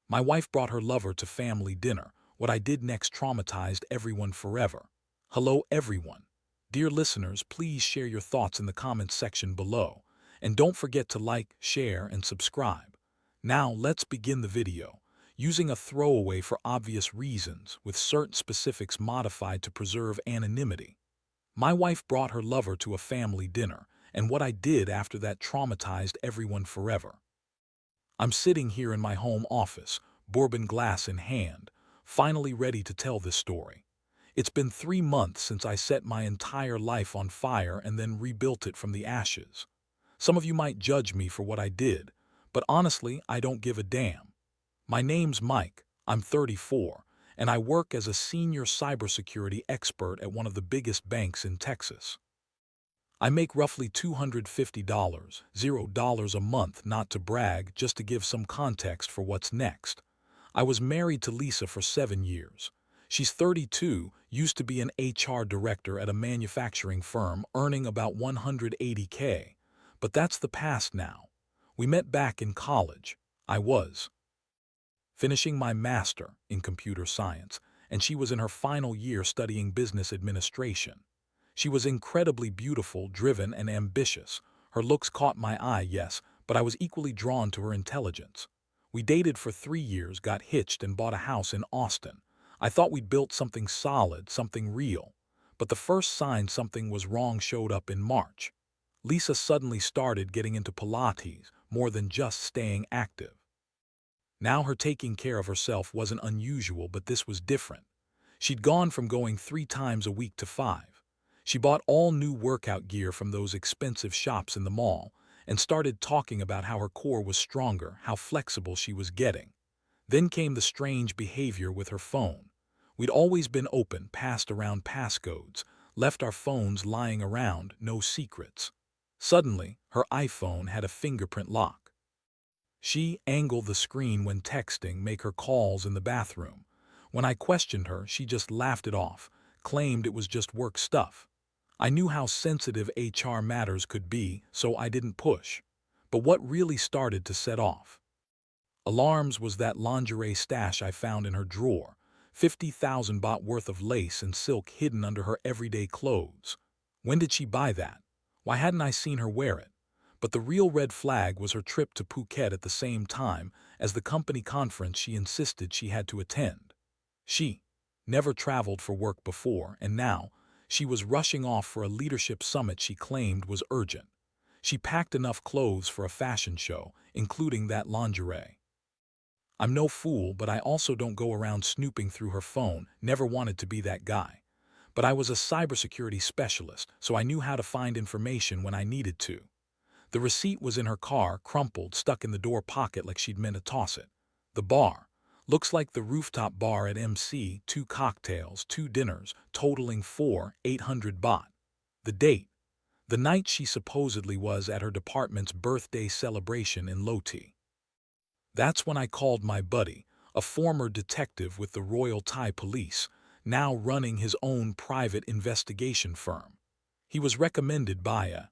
My wife brought her lover to family dinner. What I did next traumatized everyone forever. Hello, everyone. Dear listeners, please share your thoughts in the comments section below. And don't forget to like, share, and subscribe. Now, let's begin the video. Using a throwaway for obvious reasons, with certain specifics modified to preserve anonymity. My wife brought her lover to a family dinner, and what I did after that traumatized everyone forever. I'm sitting here in my home office, bourbon glass in hand, finally ready to tell this story. It's been 3 months since I set my entire life on fire and then rebuilt it from the ashes. Some of you might judge me for what I did, but honestly, I don't give a damn. My name's Mike, I'm 34, and I work as a senior cybersecurity expert at one of the biggest banks in Texas. I make roughly $250, $0 a month, not to brag, just to give some context for what's next. I was married to Lisa for 7 years. She's 32, used to be an HR director at a manufacturing firm, earning about $180K. But that's the past now. We met back in college. I was finishing my master in computer science, and she was in her final year studying business administration. She was incredibly beautiful, driven, and ambitious. Her looks caught my eye, yes, but I was equally drawn to her intelligence. We dated for 3 years, got hitched, and bought a house in Austin. I thought we'd built something solid, something real. But the first sign something was wrong showed up in March. Lisa suddenly started getting into Pilates, more than just staying active. Now her taking care of herself wasn't unusual, but this was different. She'd gone from going 3 times a week to 5. She bought all new workout gear from those expensive shops in the mall and started talking about how her core was stronger, how flexible she was getting. Then came the strange behavior with her phone. We'd always been open, passed around passcodes, left our phones lying around, no secrets. Suddenly, her iPhone had a fingerprint lock. She angled the screen when texting, make her calls in the bathroom. When I questioned her, she just laughed it off, claimed it was just work stuff. I knew how sensitive HR matters could be, so I didn't push. But what really started to set off alarms was that lingerie stash I found in her drawer, 50,000 baht worth of lace and silk hidden under her everyday clothes. When did she buy that? Why hadn't I seen her wear it? But the real red flag was her trip to Phuket at the same time as the company conference she insisted she had to attend. She never traveled for work before, and now she was rushing off for a leadership summit she claimed was urgent. She packed enough clothes for a fashion show, including that lingerie. I'm no fool, but I also don't go around snooping through her phone, never wanted to be that guy. But I was a cybersecurity specialist, so I knew how to find information when I needed to. The receipt was in her car, crumpled, stuck in the door pocket like she'd meant to toss it. The bar. Looks like the rooftop bar at MC, 2 cocktails, 2 dinners, totaling 800 baht. The date. The night she supposedly was at her department's birthday celebration in Loti. That's when I called my buddy, a former detective with the Royal Thai Police, now running his own private investigation firm. He was recommended by a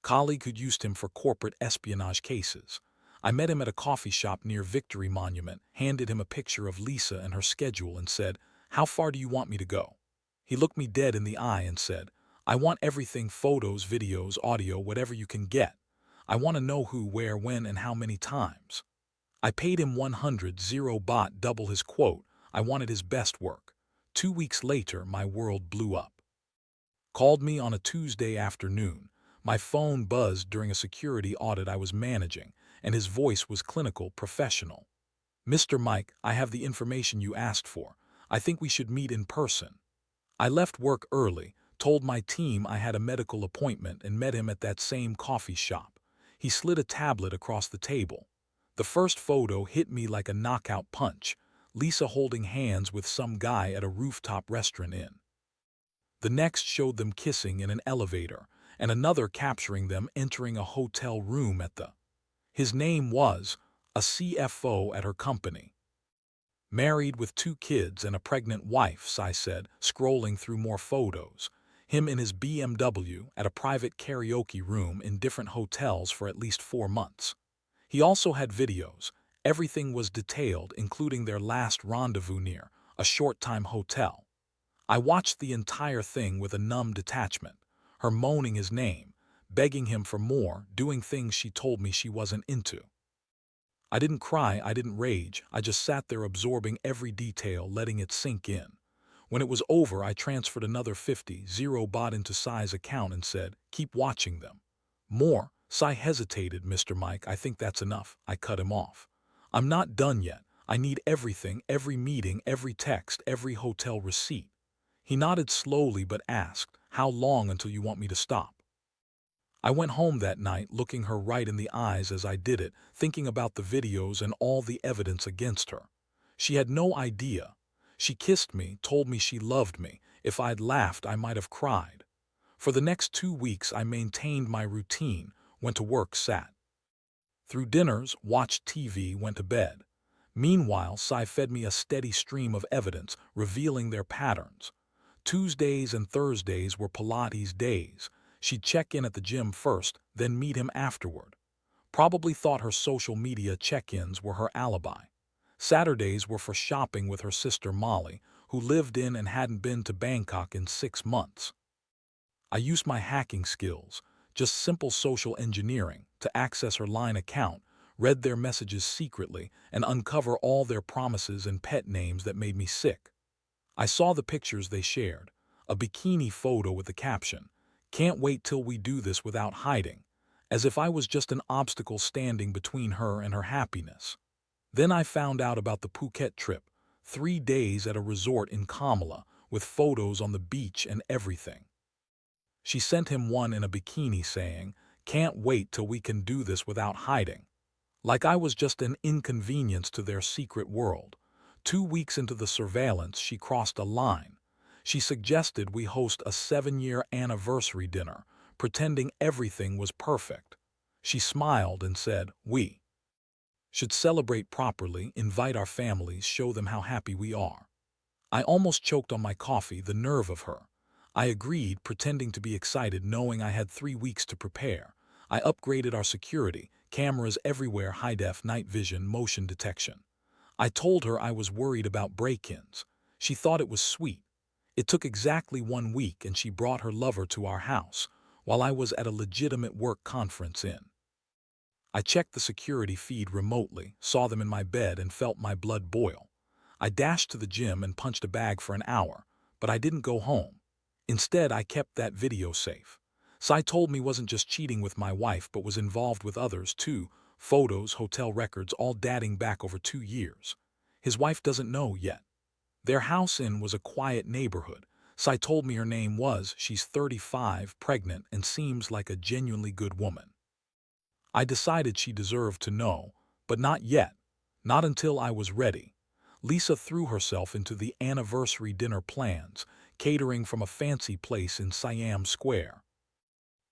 colleague who'd used him for corporate espionage cases. I met him at a coffee shop near Victory Monument, handed him a picture of Lisa and her schedule and said, "How far do you want me to go?" He looked me dead in the eye and said, "I want everything, photos, videos, audio, whatever you can get. I want to know who, where, when, and how many times." I paid him 100 baht, double his quote. I wanted his best work. 2 weeks later, my world blew up. Called me on a Tuesday afternoon. My phone buzzed during a security audit I was managing, and his voice was clinical, professional. "Mr. Mike, I have the information you asked for. I think we should meet in person." I left work early, told my team I had a medical appointment, and met him at that same coffee shop. He slid a tablet across the table. The first photo hit me like a knockout punch. Lisa holding hands with some guy at a rooftop restaurant inn. The next showed them kissing in an elevator, and another capturing them entering a hotel room at the. His name was a CFO at her company. "Married with 2 kids and a pregnant wife," I said, scrolling through more photos. Him in his BMW at a private karaoke room in different hotels for at least 4 months. He also had videos, Everything was detailed, including their last rendezvous near a short-time hotel. I watched the entire thing with a numb detachment, her moaning his name, begging him for more, doing things she told me she wasn't into. I didn't cry, I didn't rage, I just sat there absorbing every detail, letting it sink in. When it was over, I transferred another 50 baht into Sai's account and said, "Keep watching them." "More?" Sai hesitated. "Mr. Mike, I think that's enough." I cut him off. "I'm not done yet. I need everything, every meeting, every text, every hotel receipt." He nodded slowly but asked, "How long until you want me to stop?" I went home that night, looking her right in the eyes as I did it, thinking about the videos and all the evidence against her. She had no idea. She kissed me, told me she loved me. If I'd laughed, I might have cried. For the next 2 weeks, I maintained my routine, went to work, sat through dinners, watched TV, went to bed. Meanwhile, Sai fed me a steady stream of evidence, revealing their patterns. Tuesdays and Thursdays were Pilates days. She'd check in at the gym first, then meet him afterward. Probably thought her social media check-ins were her alibi. Saturdays were for shopping with her sister Molly, who lived in and hadn't been to Bangkok in 6 months. I used my hacking skills, just simple social engineering, to access her Line account, read their messages secretly, and uncover all their promises and pet names that made me sick. I saw the pictures they shared, a bikini photo with the caption, "Can't wait till we do this without hiding," as if I was just an obstacle standing between her and her happiness. Then I found out about the Phuket trip, 3 days at a resort in Kamala, with photos on the beach and everything. She sent him one in a bikini saying, "Can't wait till we can do this without hiding." Like I was just an inconvenience to their secret world. 2 weeks into the surveillance, she crossed a line. She suggested we host a 7-year anniversary dinner, pretending everything was perfect. She smiled and said, "We should celebrate properly, invite our families, show them how happy we are." I almost choked on my coffee, the nerve of her. I agreed, pretending to be excited, knowing I had 3 weeks to prepare. I upgraded our security, cameras everywhere, high-def, night vision, motion detection. I told her I was worried about break-ins. She thought it was sweet. It took exactly 1 week, and she brought her lover to our house, while I was at a legitimate work conference in. I checked the security feed remotely, saw them in my bed, and felt my blood boil. I dashed to the gym and punched a bag for an hour, but I didn't go home. Instead, I kept that video safe. Sai told me wasn't just cheating with my wife, but was involved with others too. Photos, hotel records, all dating back over 2 years. His wife doesn't know yet. Their house in was a quiet neighborhood. Sai told me her name was, she's 35, pregnant, and seems like a genuinely good woman. I decided she deserved to know, but not yet. Not until I was ready. Lisa threw herself into the anniversary dinner plans, catering from a fancy place in Siam Square.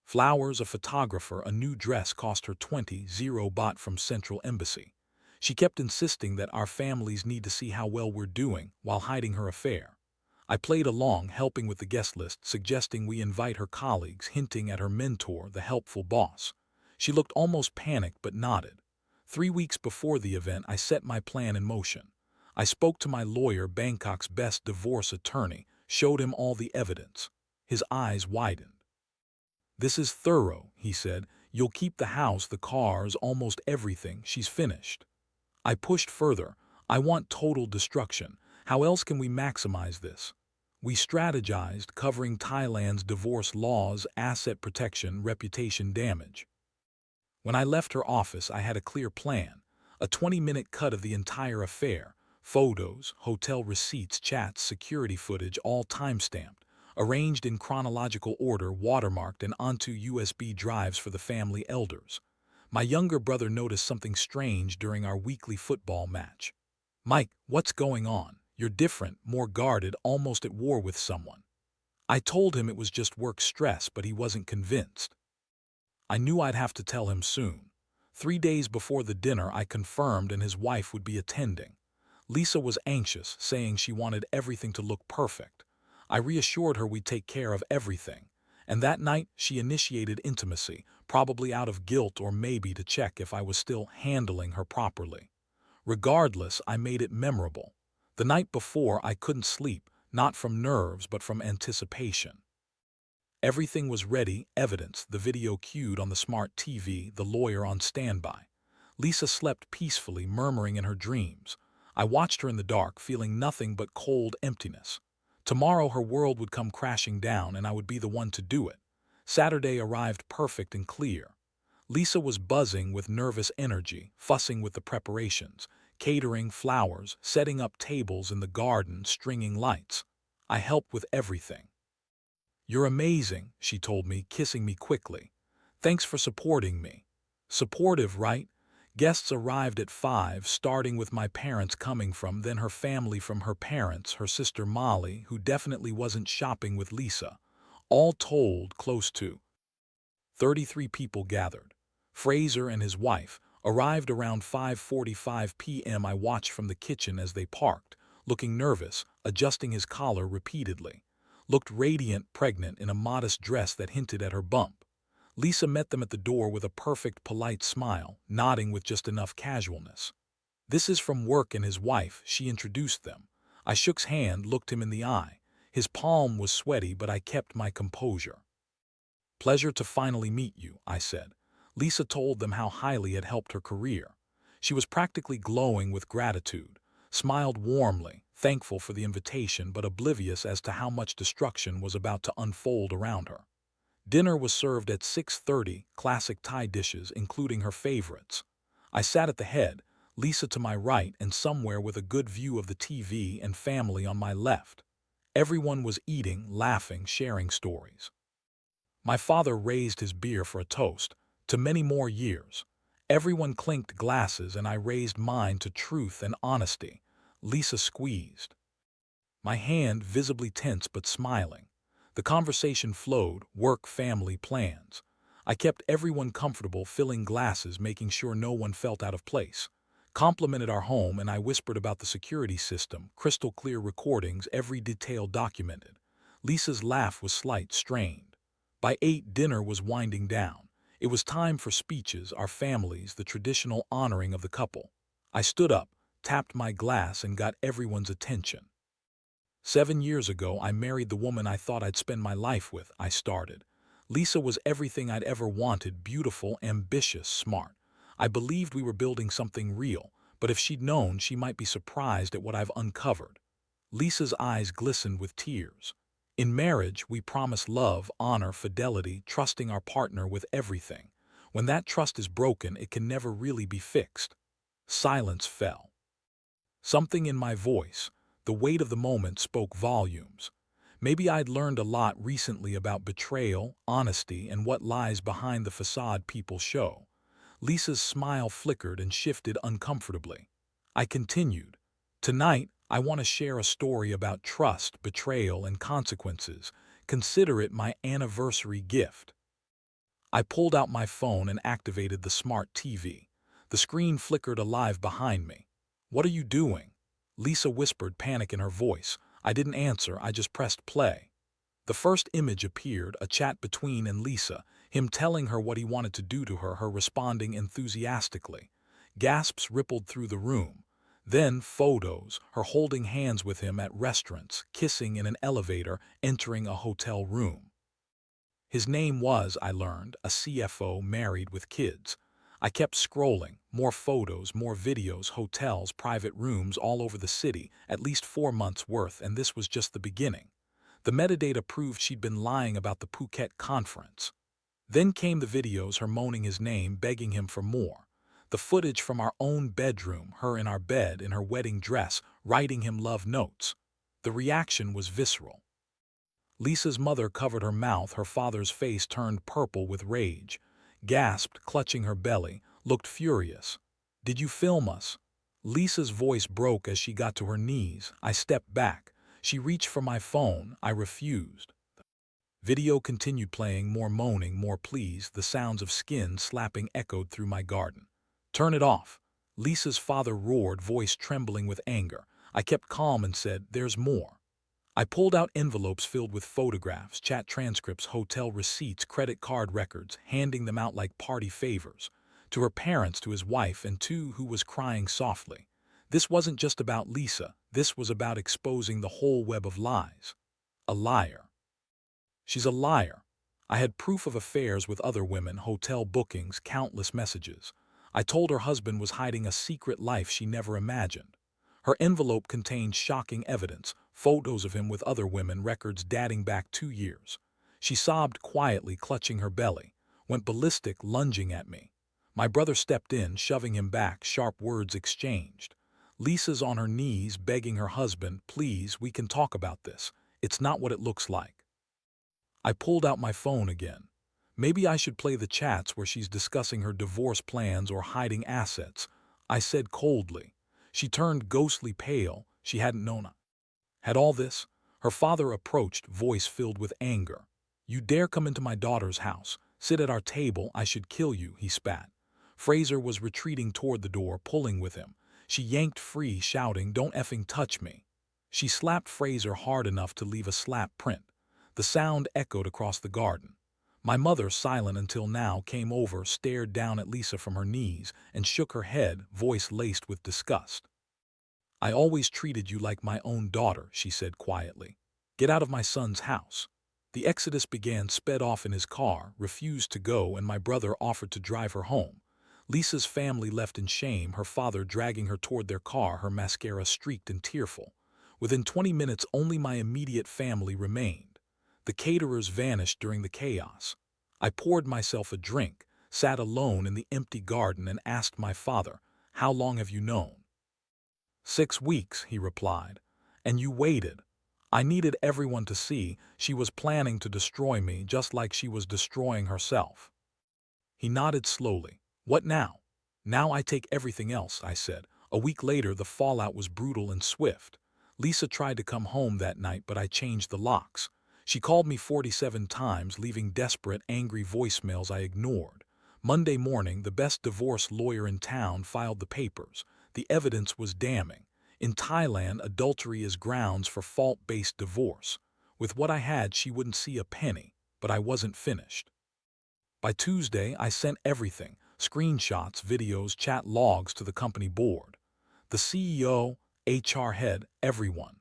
Flowers, a photographer, a new dress cost her 20 baht from Central Embassy. She kept insisting that our families need to see how well we're doing while hiding her affair. I played along, helping with the guest list, suggesting we invite her colleagues, hinting at her mentor, the helpful boss. She looked almost panicked but nodded. 3 weeks before the event, I set my plan in motion. I spoke to my lawyer, Bangkok's best divorce attorney, showed him all the evidence. His eyes widened. "This is thorough," he said. "You'll keep the house, the cars, almost everything. She's finished." I pushed further. "I want total destruction. How else can we maximize this?" We strategized, covering Thailand's divorce laws, asset protection, reputation damage. When I left her office, I had a clear plan. A 20-minute cut of the entire affair. Photos, hotel receipts, chats, security footage, all time-stamped, arranged in chronological order, watermarked, and onto USB drives for the family elders. My younger brother noticed something strange during our weekly football match. "Mike, what's going on? You're different, more guarded, almost at war with someone." I told him it was just work stress, but he wasn't convinced. I knew I'd have to tell him soon. 3 days before the dinner, I confirmed, and his wife would be attending. Lisa was anxious, saying she wanted everything to look perfect. I reassured her we'd take care of everything. And that night, she initiated intimacy, probably out of guilt or maybe to check if I was still handling her properly. Regardless, I made it memorable. The night before, I couldn't sleep, not from nerves but from anticipation. Everything was ready, evidence, the video cued on the smart TV, the lawyer on standby. Lisa slept peacefully, murmuring in her dreams. I watched her in the dark, feeling nothing but cold emptiness. Tomorrow her world would come crashing down and I would be the one to do it. Saturday arrived perfect and clear. Lisa was buzzing with nervous energy, fussing with the preparations, catering flowers, setting up tables in the garden, stringing lights. I helped with everything. "You're amazing," she told me, kissing me quickly. "Thanks for supporting me." Supportive, right? Guests arrived at 5, starting with my parents coming from, then her family from her parents, her sister Molly, who definitely wasn't shopping with Lisa. All told, close to 33 people gathered. Fraser and his wife arrived around 5:45 p.m. I watched from the kitchen as they parked, looking nervous, adjusting his collar repeatedly. Looked radiant, pregnant, in a modest dress that hinted at her bump. Lisa met them at the door with a perfect, polite smile, nodding with just enough casualness. "This is from work and his wife," she introduced them. I shook his hand, looked him in the eye. His palm was sweaty, but I kept my composure. "Pleasure to finally meet you," I said. Lisa told them how highly it helped her career. She was practically glowing with gratitude, smiled warmly, thankful for the invitation but oblivious as to how much destruction was about to unfold around her. Dinner was served at 6:30, classic Thai dishes, including her favorites. I sat at the head, Lisa to my right and somewhere with a good view of the TV and family on my left. Everyone was eating, laughing, sharing stories. My father raised his beer for a toast, to many more years. Everyone clinked glasses and I raised mine to truth and honesty. Lisa squeezed my hand, visibly tense but smiling. The conversation flowed, work, family, plans. I kept everyone comfortable, filling glasses, making sure no one felt out of place. Complimented our home and I whispered about the security system, crystal clear recordings, every detail documented. Lisa's laugh was slight, strained. By 8, dinner was winding down. It was time for speeches, our families, the traditional honoring of the couple. I stood up, tapped my glass, and got everyone's attention. "7 years ago, I married the woman I thought I'd spend my life with," I started. Lisa was everything I'd ever wanted, beautiful, ambitious, smart. I believed we were building something real, but if she'd known, she might be surprised at what I've uncovered. Lisa's eyes glistened with tears. "In marriage, we promise love, honor, fidelity, trusting our partner with everything. When that trust is broken, it can never really be fixed." Silence fell. Something in my voice, the weight of the moment, spoke volumes. Maybe I'd learned a lot recently about betrayal, honesty, and what lies behind the facade people show. Lisa's smile flickered and shifted uncomfortably. I continued. "Tonight, I want to share a story about trust, betrayal, and consequences. Consider it my anniversary gift." I pulled out my phone and activated the smart TV. The screen flickered alive behind me. "What are you doing?" Lisa whispered, panic in her voice. I didn't answer, I just pressed play. The first image appeared, a chat between and Lisa, him telling her what he wanted to do to her, her responding enthusiastically. Gasps rippled through the room. Then photos, her holding hands with him at restaurants, kissing in an elevator, entering a hotel room. His name was, I learned, a CFO, married with kids. I kept scrolling, more photos, more videos, hotels, private rooms all over the city, at least 4 months worth, and this was just the beginning. The metadata proved she'd been lying about the Phuket conference. Then came the videos, her moaning his name, begging him for more. The footage from our own bedroom, her in our bed, in her wedding dress, writing him love notes. The reaction was visceral. Lisa's mother covered her mouth, her father's face turned purple with rage. Gasped, clutching her belly, looked furious. "Did you film us?" Lisa's voice broke as she got to her knees. I stepped back. She reached for my phone. I refused. Video continued playing, more moaning, more pleas. The sounds of skin slapping echoed through my garden. "Turn it off." Lisa's father roared, voice trembling with anger. I kept calm and said, "There's more." I pulled out envelopes filled with photographs, chat transcripts, hotel receipts, credit card records, handing them out like party favors. To her parents, to his wife, and to who was crying softly. This wasn't just about Lisa, this was about exposing the whole web of lies. A liar. She's a liar. I had proof of affairs with other women, hotel bookings, countless messages. I told her husband was hiding a secret life she never imagined. Her envelope contained shocking evidence, photos of him with other women, records dating back 2 years. She sobbed quietly, clutching her belly, went ballistic, lunging at me. My brother stepped in, shoving him back, sharp words exchanged. Lisa's on her knees, begging her husband, please, we can talk about this. It's not what it looks like. I pulled out my phone again. Maybe I should play the chats where she's discussing her divorce plans or hiding assets, I said coldly. She turned ghostly pale. She hadn't known I had all this. Her father approached, voice filled with anger. You dare come into my daughter's house, sit at our table, I should kill you, he spat. Fraser was retreating toward the door, pulling with him. She yanked free, shouting, don't effing touch me. She slapped Fraser hard enough to leave a slap print. The sound echoed across the garden. My mother, silent until now, came over, stared down at Lisa from her knees, and shook her head, voice laced with disgust. I always treated you like my own daughter, she said quietly. Get out of my son's house. The exodus began, sped off in his car, refused to go, and my brother offered to drive her home. Lisa's family left in shame, her father dragging her toward their car, her mascara streaked and tearful. Within 20 minutes, only my immediate family remained. The caterers vanished during the chaos. I poured myself a drink, sat alone in the empty garden, and asked my father, how long have you known? 6 weeks, he replied. And you waited. I needed everyone to see she was planning to destroy me just like she was destroying herself. He nodded slowly. What now? Now I take everything else, I said. A week later, the fallout was brutal and swift. Lisa tried to come home that night, but I changed the locks. She called me 47 times, leaving desperate, angry voicemails I ignored. Monday morning, the best divorce lawyer in town filed the papers. The evidence was damning. In Thailand, adultery is grounds for fault-based divorce. With what I had, she wouldn't see a penny, but I wasn't finished. By Tuesday, I sent everything, screenshots, videos, chat logs to the company board. The CEO, HR head, everyone.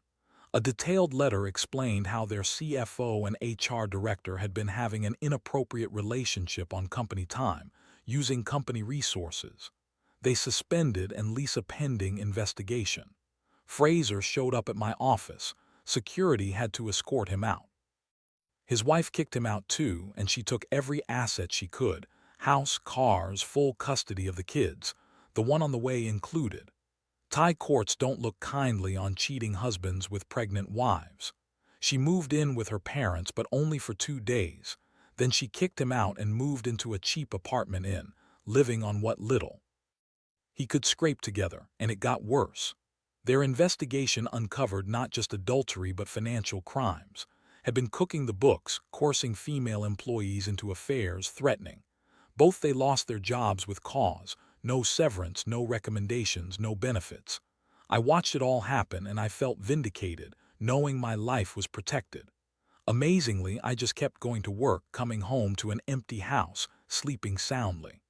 A detailed letter explained how their CFO and HR director had been having an inappropriate relationship on company time, using company resources. They suspended and Lisa pending investigation. Fraser showed up at my office. Security had to escort him out. His wife kicked him out too, and she took every asset she could, house, cars, full custody of the kids, the one on the way included. Thai courts don't look kindly on cheating husbands with pregnant wives. She moved in with her parents, but only for 2 days. Then she kicked him out and moved into a cheap apartment inn, living on what little he could scrape together, and it got worse. Their investigation uncovered not just adultery but financial crimes, had been cooking the books, coursing female employees into affairs, threatening. Both they lost their jobs with cause, no severance, no recommendations, no benefits. I watched it all happen and I felt vindicated, knowing my life was protected. Amazingly, I just kept going to work, coming home to an empty house, sleeping soundly.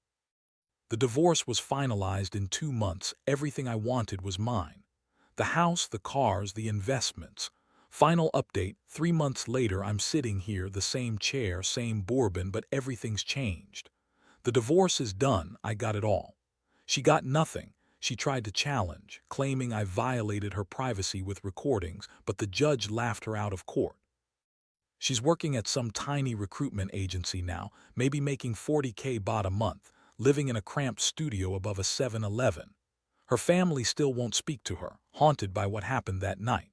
The divorce was finalized in 2 months. Everything I wanted was mine. The house, the cars, the investments. Final update, 3 months later, I'm sitting here, the same chair, same bourbon, but everything's changed. The divorce is done, I got it all. She got nothing. She tried to challenge, claiming I violated her privacy with recordings, but the judge laughed her out of court. She's working at some tiny recruitment agency now, maybe making 40K baht a month, living in a cramped studio above a 7-Eleven. Her family still won't speak to her, haunted by what happened that night.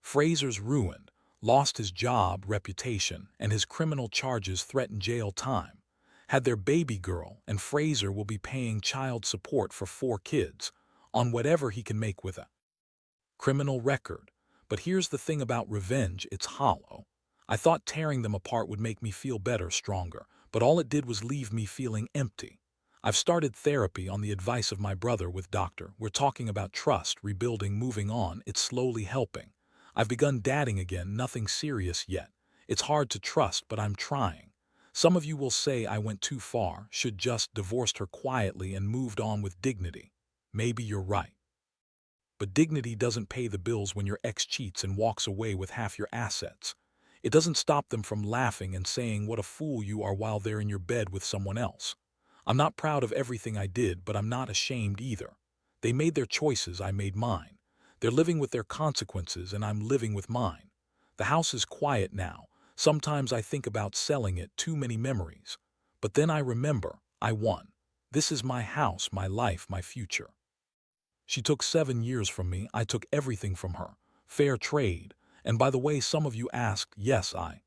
Fraser's ruined, lost his job, reputation, and his criminal charges threaten jail time. Had their baby girl, and Fraser will be paying child support for 4 kids, on whatever he can make with a criminal record. But here's the thing about revenge, it's hollow. I thought tearing them apart would make me feel better, stronger, but all it did was leave me feeling empty. I've started therapy on the advice of my brother with doctor. We're talking about trust, rebuilding, moving on. It's slowly helping. I've begun dating again, nothing serious yet. It's hard to trust, but I'm trying. Some of you will say I went too far, should just divorced her quietly and moved on with dignity. Maybe you're right. But dignity doesn't pay the bills when your ex cheats and walks away with half your assets. It doesn't stop them from laughing and saying what a fool you are while they're in your bed with someone else. I'm not proud of everything I did, but I'm not ashamed either. They made their choices, I made mine. They're living with their consequences, and I'm living with mine. The house is quiet now. Sometimes I think about selling it, too many memories. But then I remember, I won. This is my house, my life, my future. She took 7 years from me, I took everything from her. Fair trade. And by the way, some of you asked, yes, I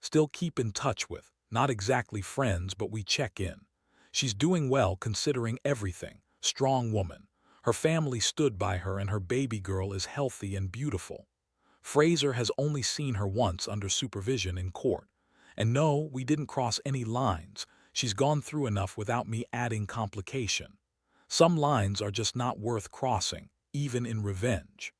still keep in touch with, not exactly friends, but we check in. She's doing well considering everything. Strong woman. Her family stood by her and her baby girl is healthy and beautiful. Fraser has only seen her once under supervision in court. And no, we didn't cross any lines. She's gone through enough without me adding complication. Some lines are just not worth crossing, even in revenge.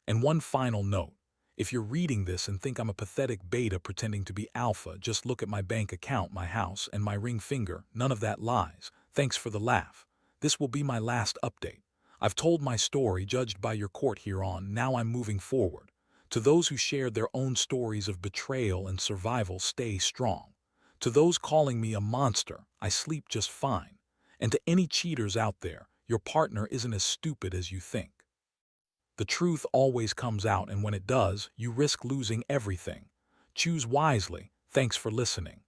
And one final note. If you're reading this and think I'm a pathetic beta pretending to be alpha, just look at my bank account, my house, and my ring finger. None of that lies. Thanks for the laugh. This will be my last update. I've told my story, judged by your court hereon. Now I'm moving forward. To those who shared their own stories of betrayal and survival, stay strong. To those calling me a monster, I sleep just fine. And to any cheaters out there, your partner isn't as stupid as you think. The truth always comes out, and when it does, you risk losing everything. Choose wisely. Thanks for listening.